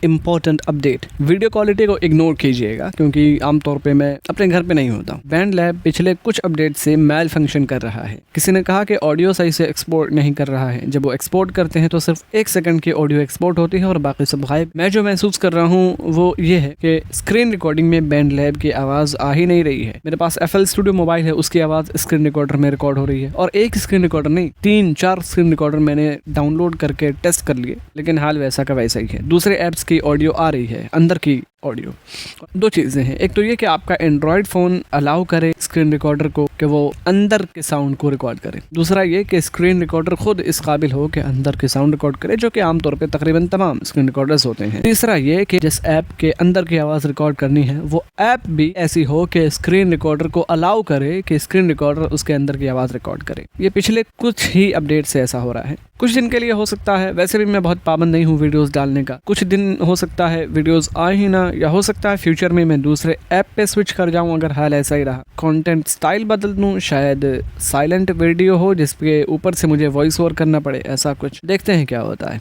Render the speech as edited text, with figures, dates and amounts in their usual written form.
Important update, video quality को ignore कीजिएगा क्योंकि आमतौर पे मैं अपने घर पे नहीं होता। बैंडलैब पिछले कुछ अपडेट से मैल फंक्शन कर रहा है। किसी ने कहा कि ऑडियो सही से एक्सपोर्ट नहीं कर रहा है। जब वो एक्सपोर्ट करते हैं तो सिर्फ 1 सेकंड की ऑडियो एक्सपोर्ट होती है और बाकी सब गायब। मैं जो महसूस कर रहा हूँ वो ये है कि स्क्रीन रिकॉर्डिंग में बैंडलैब की आवाज आ ही नहीं रही है। मेरे पास FL स्टूडियो मोबाइल है, उसकी आवाज स्क्रीन रिकॉर्डर में रिकॉर्ड हो रही है और एक स्क्रीन रिकॉर्डर नहीं 3-4 स्क्रीन रिकॉर्डर मैंने डाउनलोड करके टेस्ट कर लिए, लेकिन हाल वैसा का वैसा ही है। दूसरे ऐप्स की ऑडियो आ रही है, अंदर की ऑडियो। 2 चीज़ें हैं, एक तो ये कि आपका एंड्रॉयड फ़ोन अलाउ करे स्क्रीन रिकॉर्डर को कि वो अंदर के साउंड को रिकॉर्ड करे। दूसरा ये कि स्क्रीन रिकॉर्डर खुद इस काबिल हो कि अंदर के साउंड रिकॉर्ड करे, जो कि आमतौर पे तकरीबन तमाम स्क्रीन रिकॉर्डर्स होते हैं। तीसरा ये कि जिस ऐप के अंदर की आवाज़ रिकॉर्ड करनी है वो ऐप भी ऐसी हो कि स्क्रीन रिकॉर्डर को अलाउ करे कि स्क्रीन रिकॉर्डर उसके अंदर की आवाज़ रिकॉर्ड करे। ये पिछले कुछ ही अपडेट से ऐसा हो रहा है। कुछ दिन के लिए हो सकता है, वैसे भी मैं बहुत पाबंद नहीं हूँ वीडियोस डालने का। कुछ दिन हो सकता है वीडियोस आए ही ना, या हो सकता है फ्यूचर में मैं दूसरे ऐप पे स्विच कर जाऊँ अगर हाल ऐसा ही रहा। कंटेंट स्टाइल बदल दूँ, शायद साइलेंट वीडियो हो जिसके ऊपर से मुझे वॉइस ओवर करना पड़े, ऐसा कुछ। देखते हैं क्या होता है।